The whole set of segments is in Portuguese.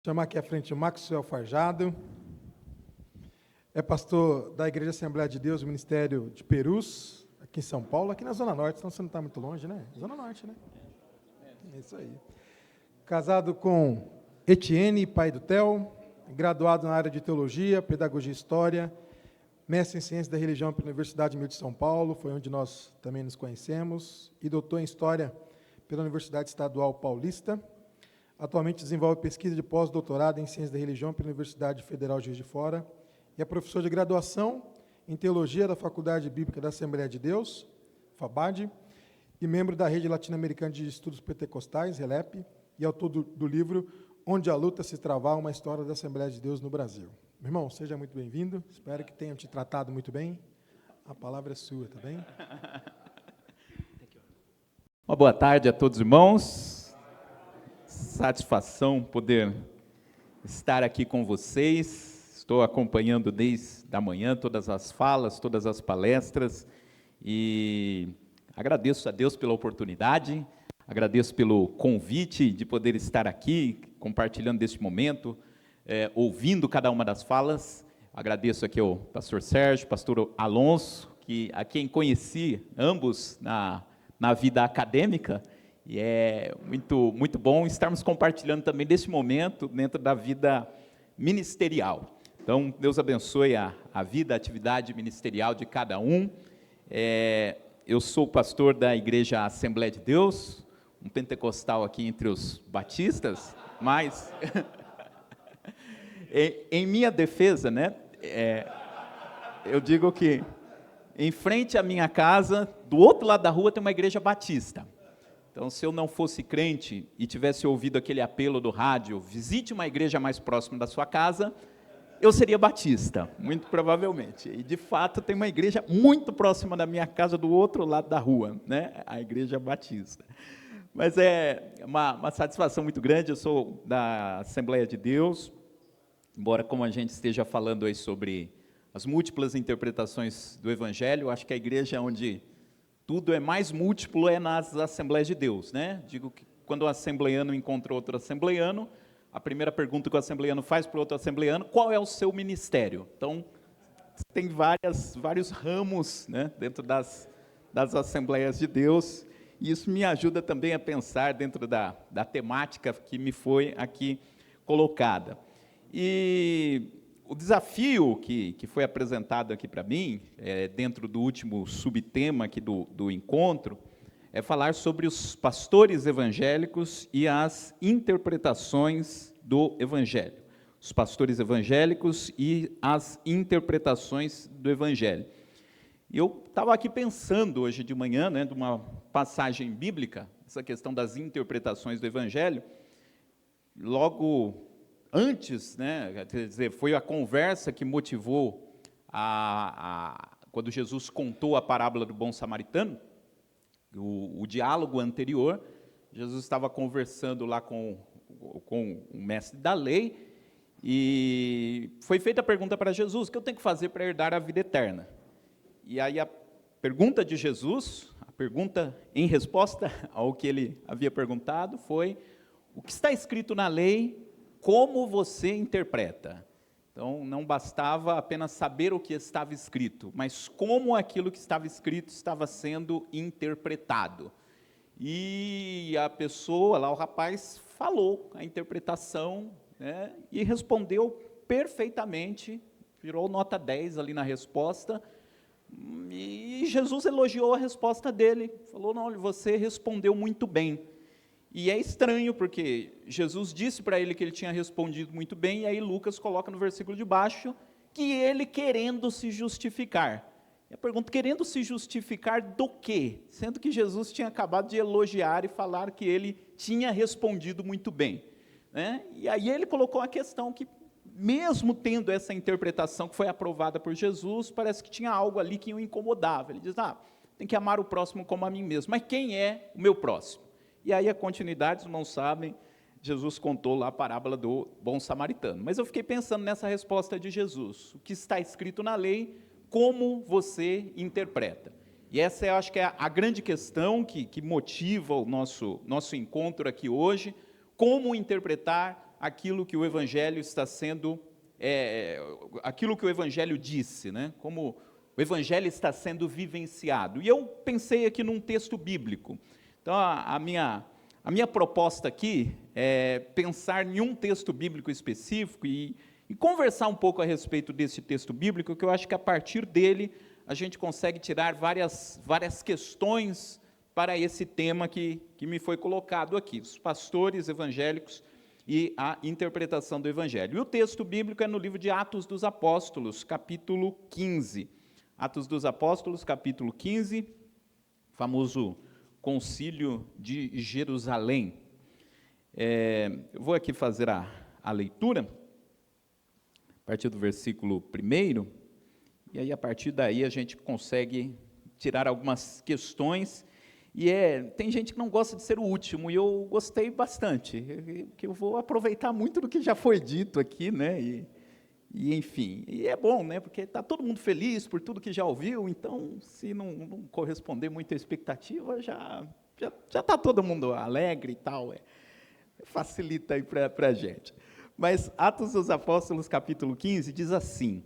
Chamar aqui à frente o Maxwell Farjado, é pastor da Igreja Assembleia de Deus, Ministério de Perus, aqui em São Paulo, aqui na Zona Norte, então você não está muito longe, né? Zona Norte, né? É isso aí. Casado com Etienne, pai do Theo, graduado na área de Teologia, Pedagogia e História, mestre em Ciências da Religião pela Universidade Humilde de São Paulo, foi onde nós também nos conhecemos, e doutor em História pela Universidade Estadual Paulista. Atualmente desenvolve pesquisa de pós-doutorado em Ciências da Religião pela Universidade Federal de Juiz de Fora e é professor de graduação em Teologia da Faculdade Bíblica da Assembleia de Deus, FABAD, e membro da Rede Latino-Americana de Estudos Pentecostais, RELEP, e autor do livro Onde a Luta se Travar, uma história da Assembleia de Deus no Brasil. Meu irmão, seja muito bem-vindo, espero que tenham te tratado muito bem. A palavra é sua, tá bem? Uma boa tarde a todos os irmãos. Satisfação poder estar aqui com vocês. Estou acompanhando desde a manhã todas as falas, todas as palestras e agradeço a Deus pela oportunidade, agradeço pelo convite de poder estar aqui, compartilhando deste momento, ouvindo cada uma das falas. Agradeço aqui ao pastor Sérgio, pastor Alonso, a quem conheci ambos na vida acadêmica, e é muito bom estarmos compartilhando também desse momento dentro da vida ministerial. Então, Deus abençoe a vida, a atividade ministerial de cada um. Eu sou pastor da Igreja Assembleia de Deus, um pentecostal aqui entre os batistas, mas, em minha defesa, né, eu digo que, em frente à minha casa, do outro lado da rua, tem uma igreja batista. Então, se eu não fosse crente e tivesse ouvido aquele apelo do rádio, visite uma igreja mais próxima da sua casa, eu seria batista, muito provavelmente. E, de fato, tem uma igreja muito próxima da minha casa, do outro lado da rua, né? A igreja batista. Mas é uma satisfação muito grande, eu sou da Assembleia de Deus, embora como a gente esteja falando aí sobre as múltiplas interpretações do Evangelho, acho que a igreja onde tudo é mais múltiplo é nas Assembleias de Deus, né? Digo que quando o assembleiano encontra outro assembleiano, a primeira pergunta que o assembleiano faz para o outro assembleiano, qual é o seu ministério? Então, tem vários ramos, né, dentro das Assembleias de Deus, e isso me ajuda também a pensar dentro da temática que me foi aqui colocada. E o desafio que foi apresentado aqui para mim, dentro do último subtema aqui do encontro, é falar sobre os pastores evangélicos e as interpretações do Evangelho. Os pastores evangélicos e as interpretações do Evangelho. E eu estava aqui pensando hoje de manhã, né, de uma passagem bíblica, essa questão das interpretações do Evangelho, logo antes, né, quer dizer, foi a conversa que motivou quando Jesus contou a parábola do bom samaritano, o diálogo anterior. Jesus estava conversando lá com o mestre da lei, e foi feita a pergunta para Jesus, o que eu tenho que fazer para herdar a vida eterna? E aí a pergunta de Jesus, a pergunta em resposta ao que ele havia perguntado foi, o que está escrito na lei, como você interpreta? Então, não bastava apenas saber o que estava escrito, mas como aquilo que estava escrito estava sendo interpretado. E a pessoa, lá o rapaz, falou a interpretação, né, e respondeu perfeitamente, tirou nota 10 ali na resposta, e Jesus elogiou a resposta dele, falou, não, você respondeu muito bem. E é estranho, porque Jesus disse para ele que ele tinha respondido muito bem, e aí Lucas coloca no versículo de baixo, que ele querendo se justificar. Eu pergunto, querendo se justificar do quê? Sendo que Jesus tinha acabado de elogiar e falar que ele tinha respondido muito bem, né? E aí ele colocou a questão que, mesmo tendo essa interpretação que foi aprovada por Jesus, parece que tinha algo ali que o incomodava. Ele diz, tem que amar o próximo como a mim mesmo. Mas quem é o meu próximo? E aí a continuidade, os irmãos sabem, Jesus contou lá a parábola do bom samaritano. Mas eu fiquei pensando nessa resposta de Jesus. O que está escrito na lei, como você interpreta? E essa eu acho que é a grande questão que motiva o nosso encontro aqui hoje. Como interpretar aquilo que o Evangelho está sendo, aquilo que o Evangelho disse, né? Como o Evangelho está sendo vivenciado. E eu pensei aqui num texto bíblico. Então, a minha proposta aqui é pensar em um texto bíblico específico e conversar um pouco a respeito desse texto bíblico, que eu acho que a partir dele a gente consegue tirar várias questões para esse tema que me foi colocado aqui, os pastores evangélicos e a interpretação do Evangelho. E o texto bíblico é no livro de Atos dos Apóstolos, capítulo 15. Atos dos Apóstolos, capítulo 15, famoso concílio de Jerusalém. Eu vou aqui fazer a leitura, a partir do versículo 1, e aí a partir daí a gente consegue tirar algumas questões. E tem gente que não gosta de ser o último, e eu gostei bastante, que eu vou aproveitar muito do que já foi dito aqui, né? E enfim, e é bom, né? Porque está todo mundo feliz por tudo que já ouviu, então, se não corresponder muito à expectativa, já está todo mundo alegre e tal, facilita aí para a gente. Mas Atos dos Apóstolos, capítulo 15, diz assim,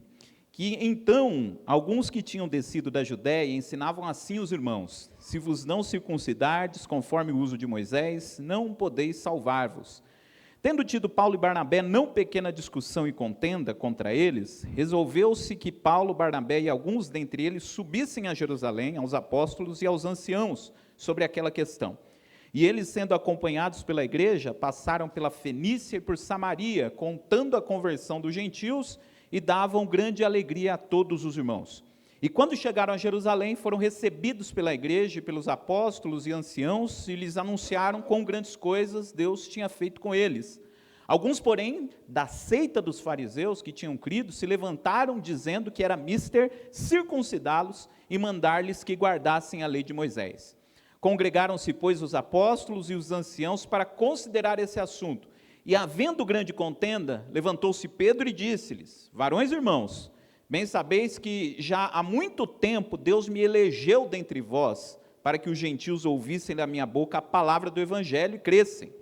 que então alguns que tinham descido da Judéia ensinavam assim os irmãos: se vos não circuncidardes, conforme o uso de Moisés, não podeis salvar-vos. Tendo tido Paulo e Barnabé não pequena discussão e contenda contra eles, resolveu-se que Paulo, Barnabé e alguns dentre eles subissem a Jerusalém, aos apóstolos e aos anciãos, sobre aquela questão. E eles, sendo acompanhados pela igreja, passaram pela Fenícia e por Samaria, contando a conversão dos gentios, e davam grande alegria a todos os irmãos. E quando chegaram a Jerusalém, foram recebidos pela igreja e pelos apóstolos e anciãos, e lhes anunciaram quão grandes coisas Deus tinha feito com eles. Alguns, porém, da seita dos fariseus que tinham crido, se levantaram dizendo que era mister circuncidá-los e mandar-lhes que guardassem a lei de Moisés. Congregaram-se, pois, os apóstolos e os anciãos para considerar esse assunto. E, havendo grande contenda, levantou-se Pedro e disse-lhes: varões irmãos, bem sabeis que já há muito tempo Deus me elegeu dentre vós, para que os gentios ouvissem da minha boca a palavra do Evangelho e crescem.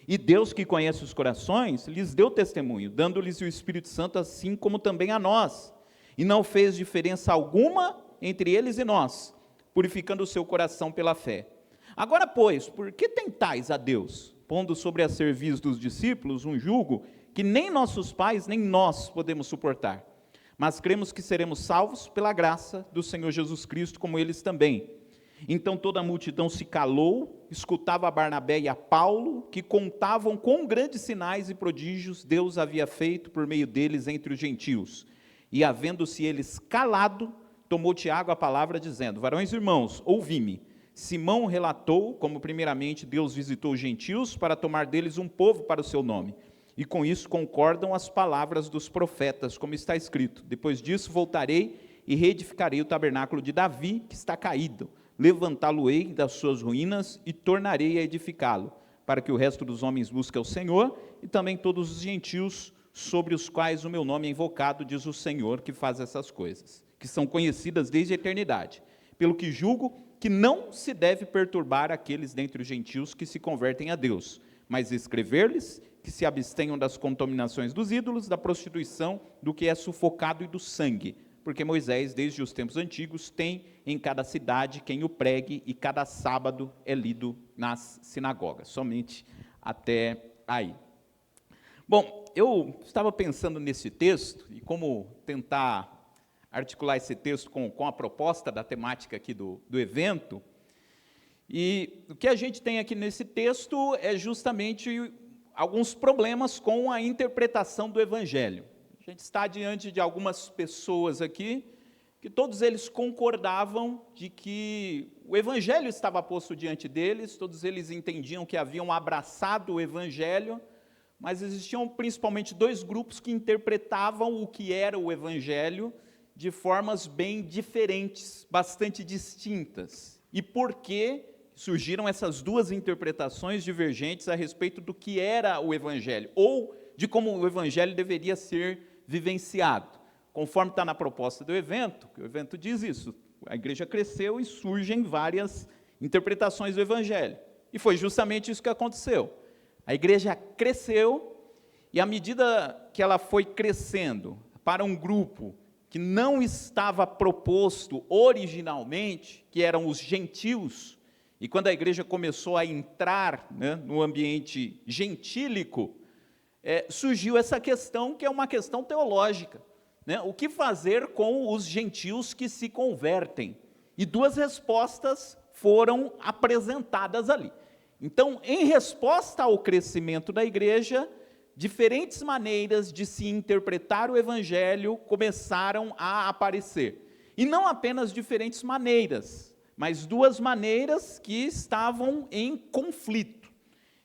E Deus, que conhece os corações, lhes deu testemunho, dando-lhes o Espírito Santo, assim como também a nós. E não fez diferença alguma entre eles e nós, purificando o seu coração pela fé. Agora, pois, por que tentais a Deus, pondo sobre a cerviz dos discípulos um jugo que nem nossos pais, nem nós podemos suportar? Mas cremos que seremos salvos pela graça do Senhor Jesus Cristo, como eles também. Então toda a multidão se calou, escutava a Barnabé e a Paulo, que contavam com grandes sinais e prodígios Deus havia feito por meio deles entre os gentios. E havendo-se eles calado, tomou Tiago a palavra, dizendo: varões irmãos, ouvi-me. Simão relatou como primeiramente Deus visitou os gentios para tomar deles um povo para o seu nome. E com isso concordam as palavras dos profetas, como está escrito: depois disso voltarei e reedificarei o tabernáculo de Davi, que está caído. Levantá-lo-ei das suas ruínas e tornarei a edificá-lo, para que o resto dos homens busque ao Senhor, e também todos os gentios sobre os quais o meu nome é invocado, diz o Senhor, que faz essas coisas, que são conhecidas desde a eternidade. Pelo que julgo que não se deve perturbar aqueles dentre os gentios que se convertem a Deus, mas escrever-lhes que se abstenham das contaminações dos ídolos, da prostituição, do que é sufocado e do sangue, porque Moisés, desde os tempos antigos, tem em cada cidade quem o pregue, e cada sábado é lido nas sinagogas. Somente até aí. Bom, eu estava pensando nesse texto, e como tentar articular esse texto com a proposta da temática aqui do evento, e o que a gente tem aqui nesse texto é justamente alguns problemas com a interpretação do Evangelho. A gente está diante de algumas pessoas aqui, que todos eles concordavam de que o Evangelho estava posto diante deles, todos eles entendiam que haviam abraçado o Evangelho, mas existiam principalmente dois grupos que interpretavam o que era o Evangelho de formas bem diferentes, bastante distintas. E por que surgiram essas duas interpretações divergentes a respeito do que era o Evangelho, ou de como o Evangelho deveria ser vivenciado? Conforme está na proposta do evento, que o evento diz isso, a igreja cresceu e surgem várias interpretações do Evangelho. E foi justamente isso que aconteceu. A igreja cresceu E à medida que ela foi crescendo para um grupo que não estava proposto originalmente, que eram os gentios, e quando a igreja começou a entrar, né, no ambiente gentílico, surgiu essa questão, que é uma questão teológica, né? O que fazer com os gentios que se convertem? E duas respostas foram apresentadas ali. Então, em resposta ao crescimento da igreja, diferentes maneiras de se interpretar o evangelho começaram a aparecer. E não apenas diferentes maneiras, mas duas maneiras que estavam em conflito.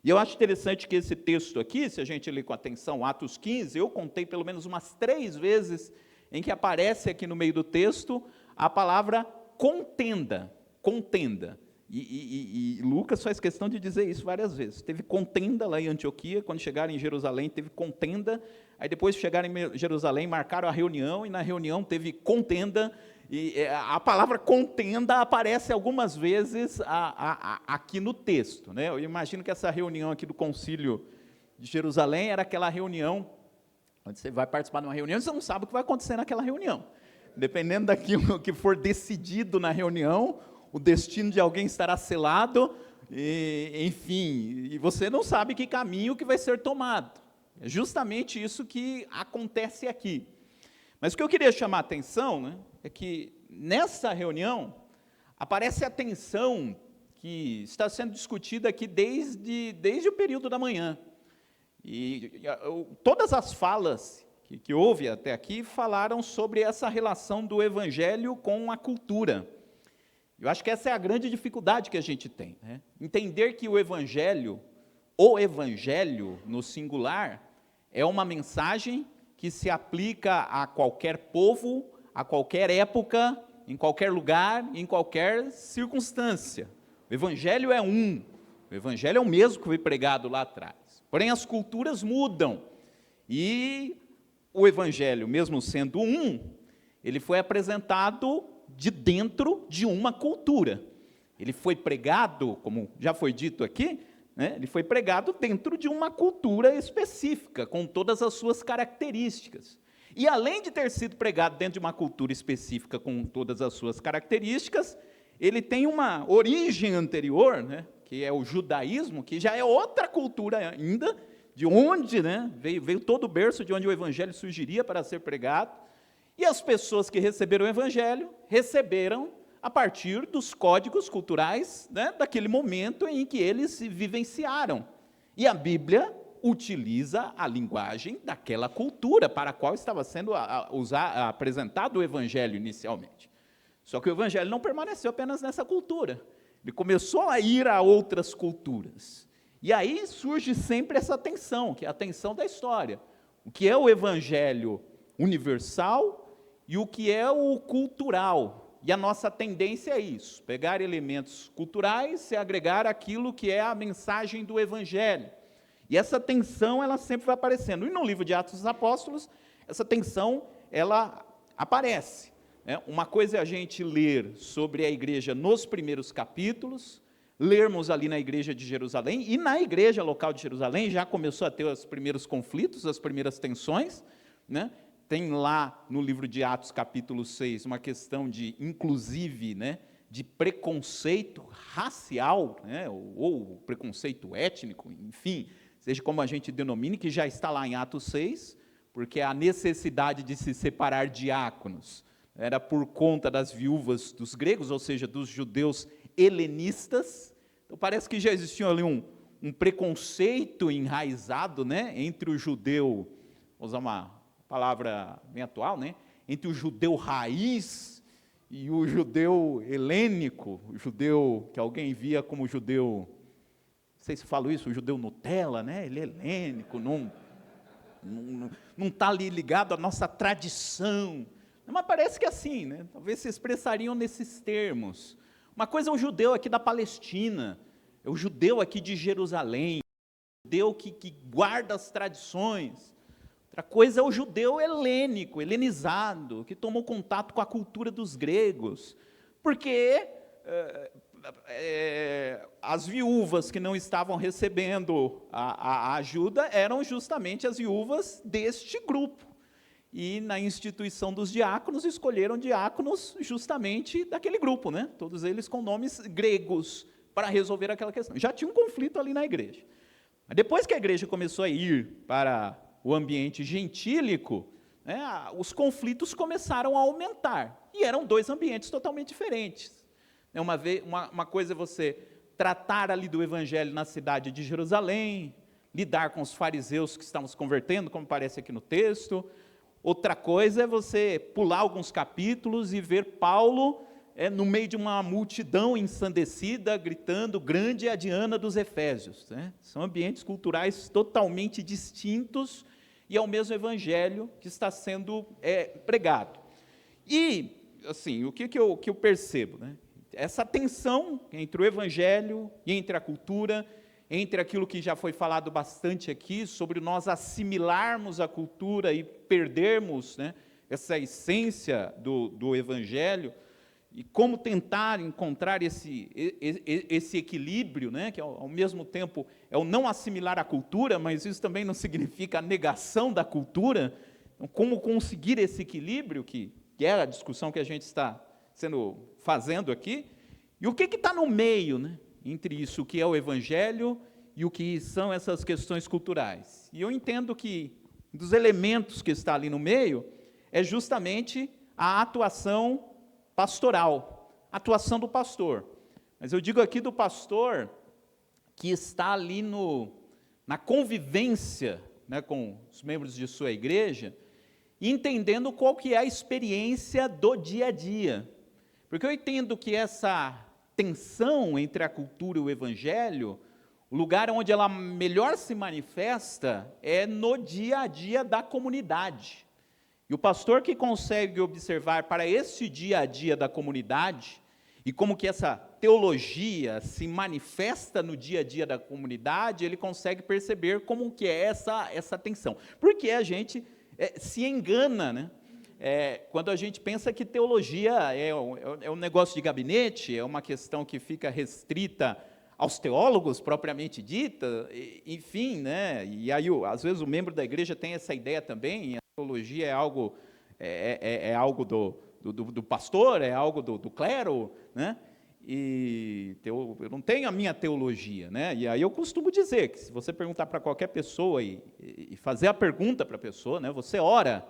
E eu acho interessante que esse texto aqui, se a gente ler com atenção, Atos 15, eu contei pelo menos umas 3 vezes em que aparece aqui no meio do texto a palavra contenda, contenda. E Lucas faz questão de dizer isso várias vezes. Teve contenda lá em Antioquia, quando chegaram em Jerusalém teve contenda, aí depois chegaram em Jerusalém, marcaram a reunião, e na reunião teve contenda, e a palavra contenda aparece algumas vezes aqui no texto, né? Eu imagino que essa reunião aqui do concílio de Jerusalém era aquela reunião, onde você vai participar de uma reunião e você não sabe o que vai acontecer naquela reunião. Dependendo daquilo que for decidido na reunião, o destino de alguém estará selado, enfim, e você não sabe que caminho que vai ser tomado. É justamente isso que acontece aqui. Mas o que eu queria chamar a atenção, né, é que nessa reunião aparece a tensão que está sendo discutida aqui desde o período da manhã. E todas as falas que houve até aqui falaram sobre essa relação do evangelho com a cultura. Eu acho que essa é a grande dificuldade que a gente tem, né? Entender que o evangelho no singular, é uma mensagem que se aplica a qualquer povo, a qualquer época, em qualquer lugar, em qualquer circunstância. O evangelho é um, o evangelho é o mesmo que foi pregado lá atrás. Porém, as culturas mudam, e o evangelho, mesmo sendo um, ele foi apresentado de dentro de uma cultura. Ele foi pregado, como já foi dito aqui, né, ele foi pregado dentro de uma cultura específica, com todas as suas características. E além de ter sido pregado dentro de uma cultura específica, com todas as suas características, ele tem uma origem anterior, né, que é o judaísmo, que já é outra cultura ainda, de onde, né, veio todo o berço de onde o evangelho surgiria para ser pregado. E as pessoas que receberam o evangelho, receberam a partir dos códigos culturais, né, daquele momento em que eles se vivenciaram. E a Bíblia utiliza a linguagem daquela cultura para a qual estava sendo apresentado o evangelho inicialmente. Só que o evangelho não permaneceu apenas nessa cultura. Ele começou a ir a outras culturas. E aí surge sempre essa tensão, que é a tensão da história. O que é o evangelho universal e o que é o cultural. E a nossa tendência é isso, pegar elementos culturais e agregar aquilo que é a mensagem do evangelho. E essa tensão, ela sempre vai aparecendo. E no livro de Atos dos Apóstolos, essa tensão, ela aparece. Uma coisa é a gente ler sobre a igreja nos primeiros capítulos, lermos ali na igreja de Jerusalém, e na igreja local de Jerusalém já começou a ter os primeiros conflitos, as primeiras tensões, né? Tem lá no livro de Atos, capítulo 6, uma questão de, inclusive, né, de preconceito racial, né, ou preconceito étnico, enfim, seja como a gente denomine, que já está lá em Atos 6, porque a necessidade de se separar diáconos era por conta das viúvas dos gregos, ou seja, dos judeus helenistas. Então parece que já existia ali um preconceito enraizado, né, entre o judeu, vou usar uma palavra bem atual, né, entre o judeu raiz e o judeu helênico, o judeu que alguém via como judeu, não sei se falo isso, o judeu Nutella, né, ele é helênico, não está ali ligado à nossa tradição, mas parece que assim, né, talvez se expressariam nesses termos. Uma coisa é o judeu aqui da Palestina, é o judeu aqui de Jerusalém, o judeu que guarda as tradições. Outra coisa é o judeu helênico, helenizado, que tomou contato com a cultura dos gregos, porque as viúvas que não estavam recebendo a ajuda eram justamente as viúvas deste grupo. E na instituição dos diáconos, escolheram diáconos justamente daquele grupo, né? Todos eles com nomes gregos, para resolver aquela questão. Já tinha um conflito ali na igreja. Mas depois que a igreja começou a ir para o ambiente gentílico, né, os conflitos começaram a aumentar. E eram dois ambientes totalmente diferentes. Uma coisa é você tratar ali do evangelho na cidade de Jerusalém, lidar com os fariseus que estavam se convertendo, como parece aqui no texto. Outra coisa é você pular alguns capítulos e ver Paulo no meio de uma multidão ensandecida, gritando, grande é a Diana dos Efésios. Né? São ambientes culturais totalmente distintos e é o mesmo evangelho que está sendo pregado. E, assim, o que eu percebo? Né? Essa tensão entre o evangelho e entre a cultura, entre aquilo que já foi falado bastante aqui, sobre nós assimilarmos a cultura e perdermos, né, essa essência do evangelho, e como tentar encontrar esse equilíbrio, né, que ao mesmo tempo é o não assimilar a cultura, mas isso também não significa a negação da cultura. Então, como conseguir esse equilíbrio, que é a discussão que a gente está fazendo aqui, e o que está no meio, né, entre isso que é o evangelho e o que são essas questões culturais. E eu entendo que um dos elementos que está ali no meio é justamente a atuação pastoral, a atuação do pastor. Mas eu digo aqui do pastor que está ali na convivência, né, com os membros de sua igreja, entendendo qual que é a experiência do dia a dia. Porque eu entendo que essa tensão entre a cultura e o evangelho, o lugar onde ela melhor se manifesta é no dia a dia da comunidade. E o pastor que consegue observar para esse dia a dia da comunidade, e como que essa teologia se manifesta no dia a dia da comunidade, ele consegue perceber como que é essa tensão. Porque a gente se engana, né? Quando a gente pensa que teologia é um negócio de gabinete, é uma questão que fica restrita aos teólogos propriamente dita, enfim, né? E aí, às vezes, o membro da igreja tem essa ideia também, a teologia é algo do pastor, é algo do clero, né? E eu não tenho a minha teologia, né? E aí eu costumo dizer que se você perguntar para qualquer pessoa e fazer a pergunta para a pessoa, né? Você ora?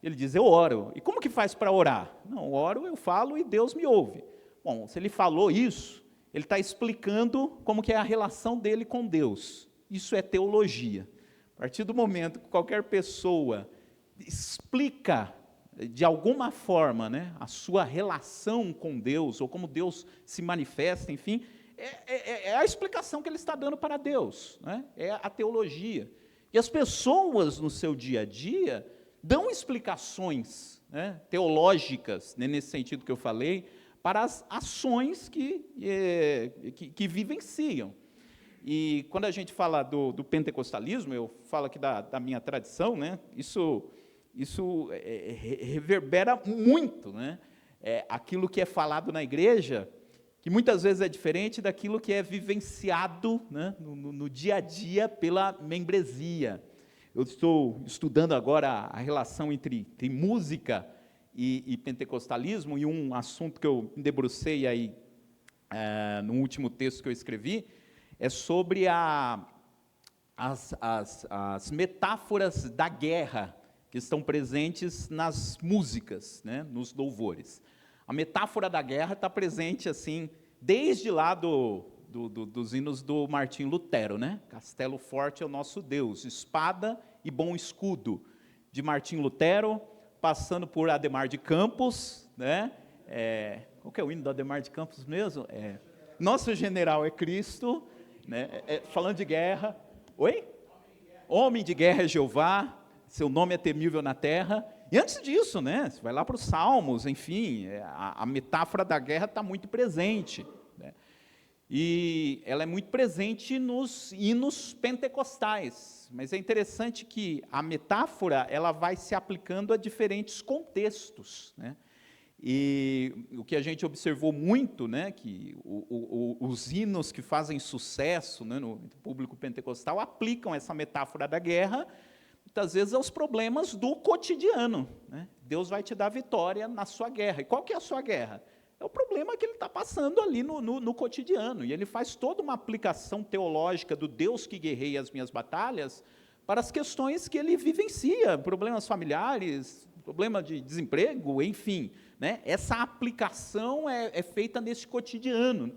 Ele diz, eu oro. E como que faz para orar? Não, oro, eu falo e Deus me ouve. Bom, se ele falou isso, ele está explicando como que é a relação dele com Deus. Isso é teologia. A partir do momento que qualquer pessoa explica, de alguma forma, né, a sua relação com Deus, ou como Deus se manifesta, enfim, é a explicação que ele está dando para Deus, né? É a teologia. E as pessoas no seu dia a dia dão explicações, né, teológicas, né, nesse sentido que eu falei, para as ações que vivenciam. E quando a gente fala do pentecostalismo, eu falo aqui da minha tradição, né, isso reverbera muito, né, aquilo que é falado na igreja, que muitas vezes é diferente daquilo que é vivenciado, né, no dia a dia pela membresia. Eu estou estudando agora a relação entre música e pentecostalismo, e um assunto que eu me debrucei aí no último texto que eu escrevi, é sobre as metáforas da guerra que estão presentes nas músicas, né, nos louvores. A metáfora da guerra está presente assim, desde lá dos hinos do Martim Lutero, né? Castelo forte é o nosso Deus, espada e bom escudo, de Martim Lutero, passando por Adhemar de Campos, né? Qual que é o hino do Adhemar de Campos mesmo? Nosso general é Cristo, né? Falando de guerra. Oi? Homem de guerra é Jeová, seu nome é temível na terra. E antes disso, né? Você vai lá para os Salmos, enfim, a metáfora da guerra está muito presente, né? E ela é muito presente nos hinos pentecostais, mas é interessante que a metáfora ela vai se aplicando a diferentes contextos, né? E o que a gente observou muito, né, que os hinos que fazem sucesso, né, no público pentecostal aplicam essa metáfora da guerra, muitas vezes, aos problemas do cotidiano, né? Deus vai te dar vitória na sua guerra. E qual que é a sua guerra? É o problema que ele está passando ali no cotidiano. E ele faz toda uma aplicação teológica do Deus que guerreia as minhas batalhas para as questões que ele vivencia, problemas familiares, problema de desemprego, enfim, né? Essa aplicação é feita nesse cotidiano.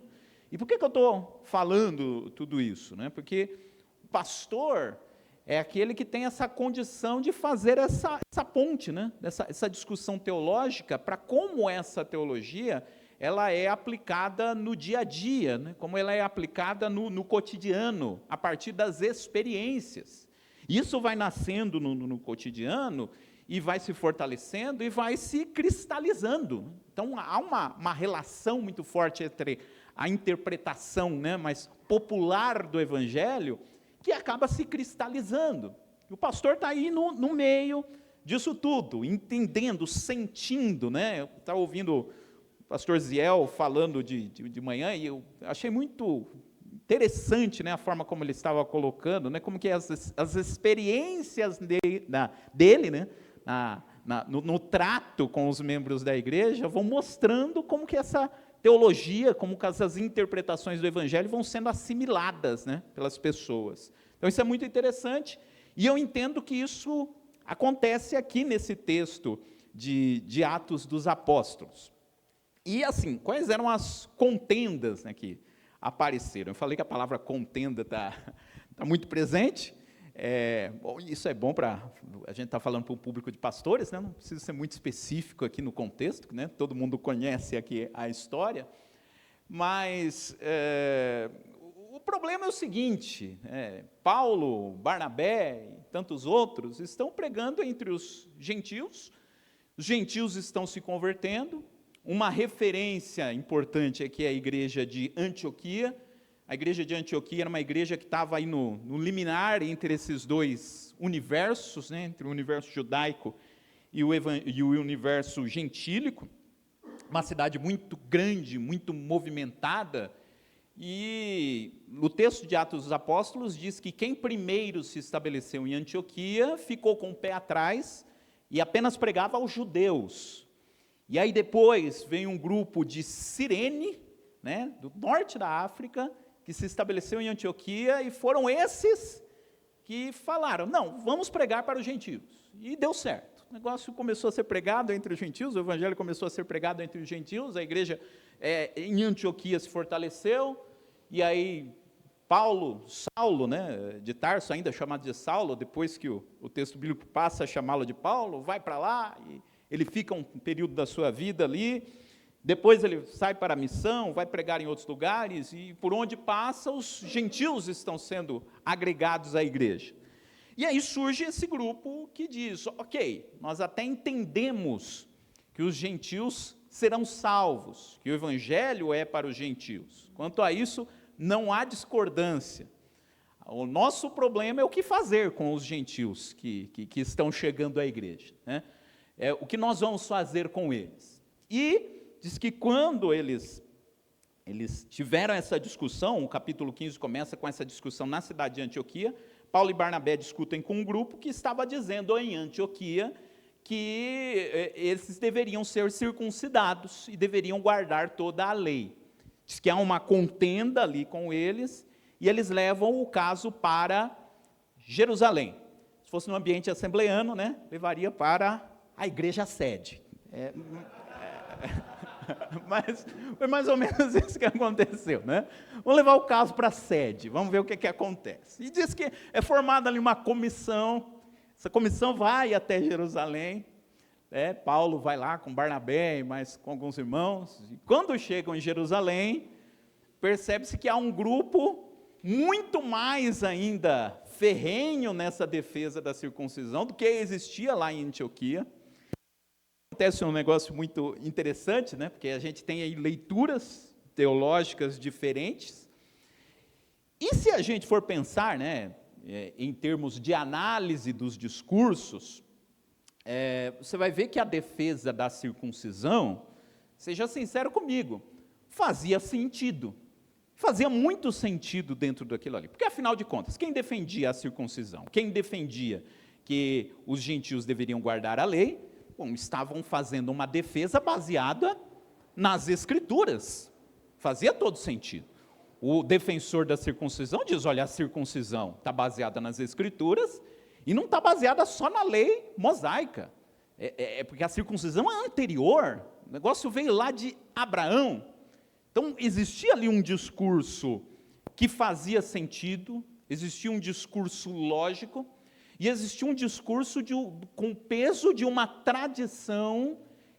E por que eu estou falando tudo isso, né? Porque o pastor é aquele que tem essa condição de fazer essa ponte, né? Essa discussão teológica para como essa teologia ela é aplicada no dia a dia, né? Como ela é aplicada no cotidiano, a partir das experiências. Isso vai nascendo no cotidiano e vai se fortalecendo e vai se cristalizando. Então, há uma relação muito forte entre a interpretação, né, mais popular do Evangelho, que acaba se cristalizando. O pastor está aí no meio disso tudo, entendendo, sentindo, né? Eu estava ouvindo o pastor Ziel falando de manhã, e eu achei muito interessante, né, a forma como ele estava colocando, né, como que as experiências dele, né, no trato com os membros da igreja, vão mostrando como que essa teologia, como que essas interpretações do Evangelho vão sendo assimiladas, né, pelas pessoas. Então, isso é muito interessante, e eu entendo que isso acontece aqui nesse texto de Atos dos Apóstolos. E, assim, quais eram as contendas, né, que apareceram? Eu falei que a palavra contenda está muito presente. Bom, isso é bom para... A gente está falando para um público de pastores, né? Não precisa ser muito específico aqui no contexto, né? Todo mundo conhece aqui a história, mas o problema é o seguinte, Paulo, Barnabé e tantos outros estão pregando entre os gentios estão se convertendo. Uma referência importante aqui é a igreja de Antioquia. A igreja de Antioquia era uma igreja que estava aí no limiar entre esses dois universos, né, entre o universo judaico e o universo gentílico, uma cidade muito grande, muito movimentada, e no texto de Atos dos Apóstolos diz que quem primeiro se estabeleceu em Antioquia ficou com o pé atrás e apenas pregava aos judeus. E aí depois vem um grupo de Cirene, né, do norte da África, que se estabeleceu em Antioquia, e foram esses que falaram, não, vamos pregar para os gentios. E deu certo. O negócio começou a ser pregado entre os gentios, o evangelho começou a ser pregado entre os gentios, a igreja em Antioquia se fortaleceu, e aí Saulo, né, de Tarso, ainda chamado de Saulo, depois que o texto bíblico passa a chamá-lo de Paulo, vai para lá, e ele fica um período da sua vida ali, depois ele sai para a missão, vai pregar em outros lugares, e por onde passa, os gentios estão sendo agregados à igreja. E aí surge esse grupo que diz, ok, nós até entendemos que os gentios serão salvos, que o evangelho é para os gentios. Quanto a isso, não há discordância. O nosso problema é o que fazer com os gentios que estão chegando à igreja, né? O que nós vamos fazer com eles. E diz que quando eles tiveram essa discussão, o capítulo 15 começa com essa discussão na cidade de Antioquia, Paulo e Barnabé discutem com um grupo que estava dizendo em Antioquia que esses deveriam ser circuncidados e deveriam guardar toda a lei. Diz que há uma contenda ali com eles, e eles levam o caso para Jerusalém. Se fosse no ambiente assembleano, né, levaria para a igreja sede. Mas foi mais ou menos isso que aconteceu, né? Vamos levar o caso para a sede, vamos ver o que acontece. E diz que é formada ali uma comissão, essa comissão vai até Jerusalém, Paulo vai lá com Barnabé e mais com alguns irmãos, e quando chegam em Jerusalém, percebe-se que há um grupo muito mais ainda ferrenho nessa defesa da circuncisão do que existia lá em Antioquia. Acontece um negócio muito interessante, né? Porque a gente tem aí leituras teológicas diferentes, e se a gente for pensar, né, em termos de análise dos discursos, você vai ver que a defesa da circuncisão seja sincero comigo, fazia sentido. Fazia muito sentido dentro daquilo ali. Porque, afinal de contas, quem defendia a circuncisão? Quem defendia que os gentios deveriam guardar a lei? Bom, estavam fazendo uma defesa baseada nas Escrituras. Fazia todo sentido. O defensor da circuncisão diz, olha, a circuncisão está baseada nas Escrituras e não está baseada só na lei mosaica. Porque a circuncisão é anterior, o negócio veio lá de Abraão. Então, existia ali um discurso que fazia sentido, existia um discurso lógico, e existia um discurso com peso de uma tradição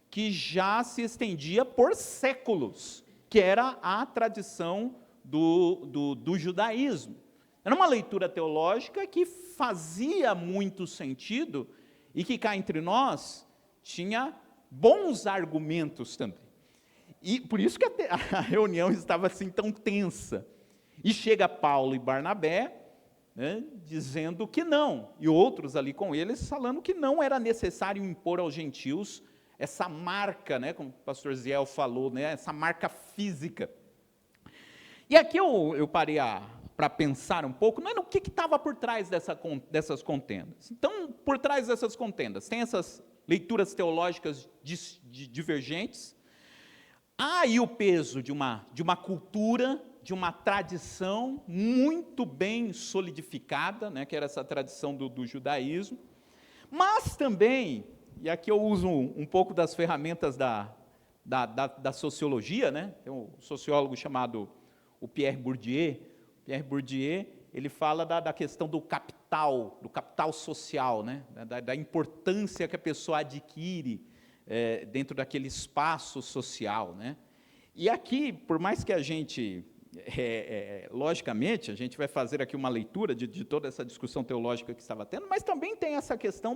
que já se estendia por séculos, que era a tradição do judaísmo. Era uma leitura teológica que fazia muito sentido e que cá entre nós tinha bons argumentos também. E por isso que a reunião estava assim tão tensa. E chega Paulo e Barnabé, né, dizendo que não, e outros ali com eles falando que não era necessário impor aos gentios essa marca, né, como o pastor Ziel falou, né, essa marca física. E aqui eu parei para pensar um pouco, não é no que estava por trás dessas contendas. Então, por trás dessas contendas, tem essas leituras teológicas divergentes. Há aí o peso de uma cultura, de uma tradição muito bem solidificada, né, que era essa tradição do judaísmo, mas também, e aqui eu uso um pouco das ferramentas da sociologia, né, tem um sociólogo chamado o Pierre Bourdieu. Pierre Bourdieu, ele fala da questão do capital social, né, da importância que a pessoa adquire dentro daquele espaço social, né? E aqui, por mais que a gente, logicamente, a gente vai fazer aqui uma leitura de toda essa discussão teológica que estava tendo, mas também tem essa questão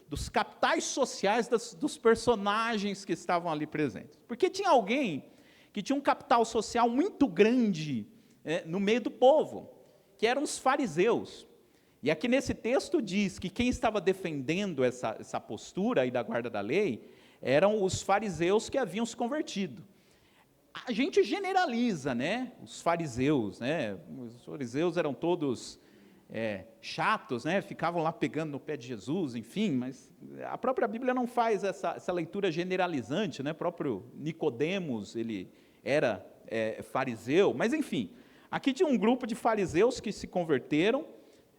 dos capitais sociais dos personagens que estavam ali presentes. Porque tinha alguém que tinha um capital social muito grande no meio do povo, que eram os fariseus. E aqui nesse texto diz que quem estava defendendo essa postura aí da guarda da lei eram os fariseus que haviam se convertido. A gente generaliza, né, os fariseus eram todos chatos, né, ficavam lá pegando no pé de Jesus, enfim, mas a própria Bíblia não faz essa leitura generalizante, né, o próprio Nicodemos, ele era fariseu, mas enfim, aqui tinha um grupo de fariseus que se converteram,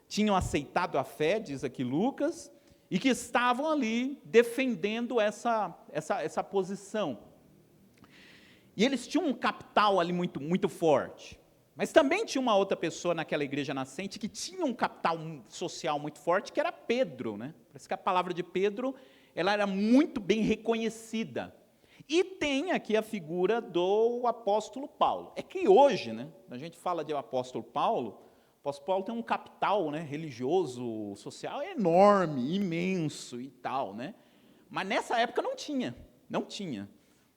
tinham aceitado a fé, diz aqui Lucas, e que estavam ali defendendo essa posição. E eles tinham um capital ali muito, muito forte. Mas também tinha uma outra pessoa naquela igreja nascente que tinha um capital social muito forte, que era Pedro, né? Parece que a palavra de Pedro, ela era muito bem reconhecida. E tem aqui a figura do apóstolo Paulo. É que hoje, né, a gente fala de apóstolo Paulo tem um capital, né, religioso, social enorme, imenso e tal, né? Mas nessa época não tinha.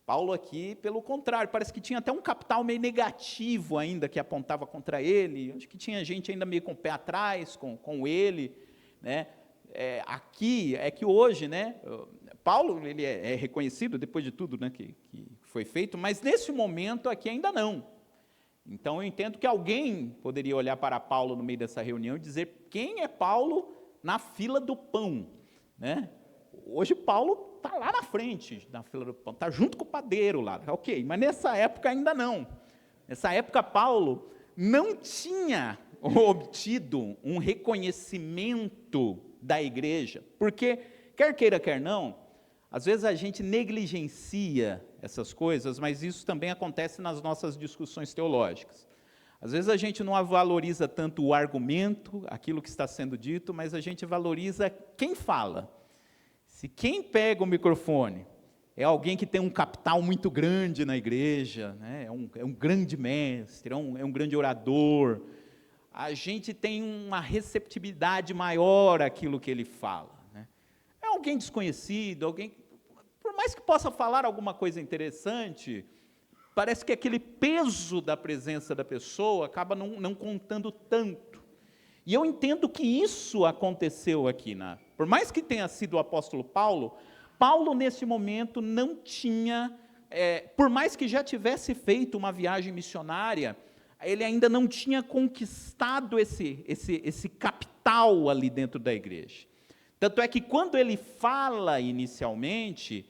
Paulo aqui, pelo contrário, parece que tinha até um capital meio negativo ainda, que apontava contra ele, acho que tinha gente ainda meio com o pé atrás, com ele, né? Aqui, é que hoje, né, Paulo, ele é reconhecido, depois de tudo, né, que foi feito, mas nesse momento aqui ainda não. Então, eu entendo que alguém poderia olhar para Paulo no meio dessa reunião e dizer, quem é Paulo na fila do pão? Né? Hoje, Paulo está lá na frente, na fila do pão, está junto com o padeiro lá, ok, mas nessa época ainda não. Nessa época, Paulo não tinha obtido um reconhecimento da igreja, porque, quer queira, quer não, às vezes a gente negligencia essas coisas, mas isso também acontece nas nossas discussões teológicas. Às vezes a gente não valoriza tanto o argumento, aquilo que está sendo dito, mas a gente valoriza quem fala. Se quem pega o microfone é alguém que tem um capital muito grande na igreja, né, é um grande mestre, é um grande orador, a gente tem uma receptividade maior àquilo que ele fala. Né? É alguém desconhecido, alguém... Por mais que possa falar alguma coisa interessante, parece que aquele peso da presença da pessoa acaba não contando tanto. E eu entendo que isso aconteceu aqui. Por mais que tenha sido o apóstolo Paulo, Paulo, nesse momento, não tinha por mais que já tivesse feito uma viagem missionária, ele ainda não tinha conquistado esse capital ali dentro da igreja. Tanto é que quando ele fala inicialmente,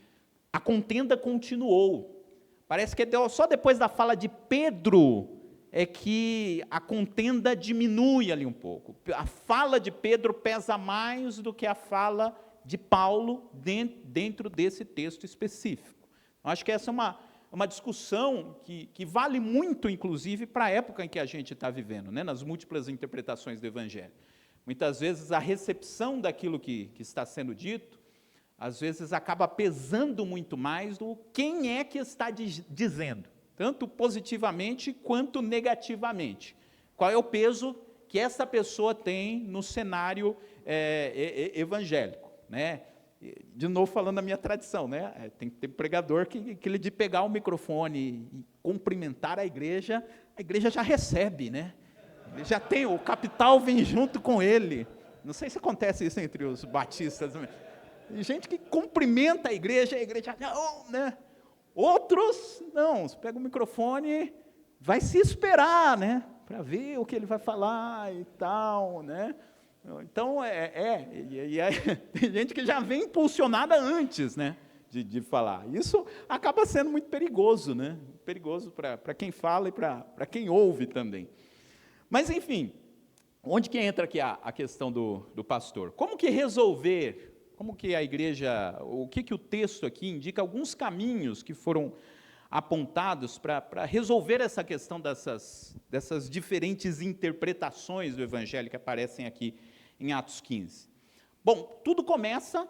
a contenda continuou. Parece que só depois da fala de Pedro é que a contenda diminui ali um pouco. A fala de Pedro pesa mais do que a fala de Paulo dentro desse texto específico. Acho que essa é uma discussão que vale muito, inclusive, para a época em que a gente está vivendo, né, nas múltiplas interpretações do Evangelho. Muitas vezes a recepção daquilo que está sendo dito, às vezes acaba pesando muito mais do quem é que está dizendo, tanto positivamente quanto negativamente. Qual é o peso que essa pessoa tem no cenário evangélico, né? De novo falando da minha tradição, né? Tem que ter pregador que ele de pegar o microfone e cumprimentar a igreja já recebe, né? Ele já tem, o capital vem junto com ele. Não sei se acontece isso entre os batistas. Tem gente que cumprimenta a igreja não, né? Outros, não, você pega o microfone, vai se esperar, né? Para ver o que ele vai falar e tal, né? Então, e aí, tem gente que já vem impulsionada antes, né, de falar. Isso acaba sendo muito perigoso, né? Perigoso para quem fala e para quem ouve também. Mas, enfim, onde que entra aqui a questão do pastor? Como que resolver, como que a igreja, o que o texto aqui indica alguns caminhos que foram apontados para resolver essa questão dessas diferentes interpretações do Evangelho que aparecem aqui em Atos 15. Bom, tudo começa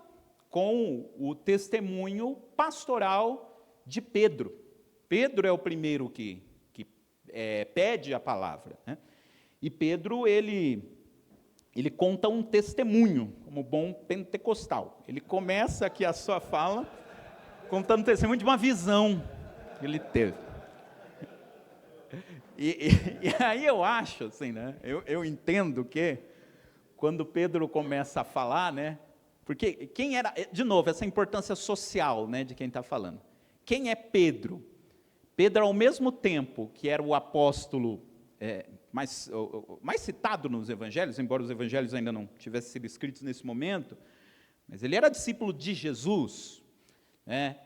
com o testemunho pastoral de Pedro. Pedro é o primeiro que pede a palavra, né? E Pedro, ele conta um testemunho, como bom pentecostal. Ele começa aqui a sua fala contando um testemunho de uma visão que ele teve. E aí eu acho, assim, né? Eu entendo que quando Pedro começa a falar, né? Porque quem era, de novo, essa importância social, né, de quem está falando. Quem é Pedro? Pedro, ao mesmo tempo que era o apóstolo mais citado nos evangelhos, embora os evangelhos ainda não tivessem sido escritos nesse momento, mas ele era discípulo de Jesus, né?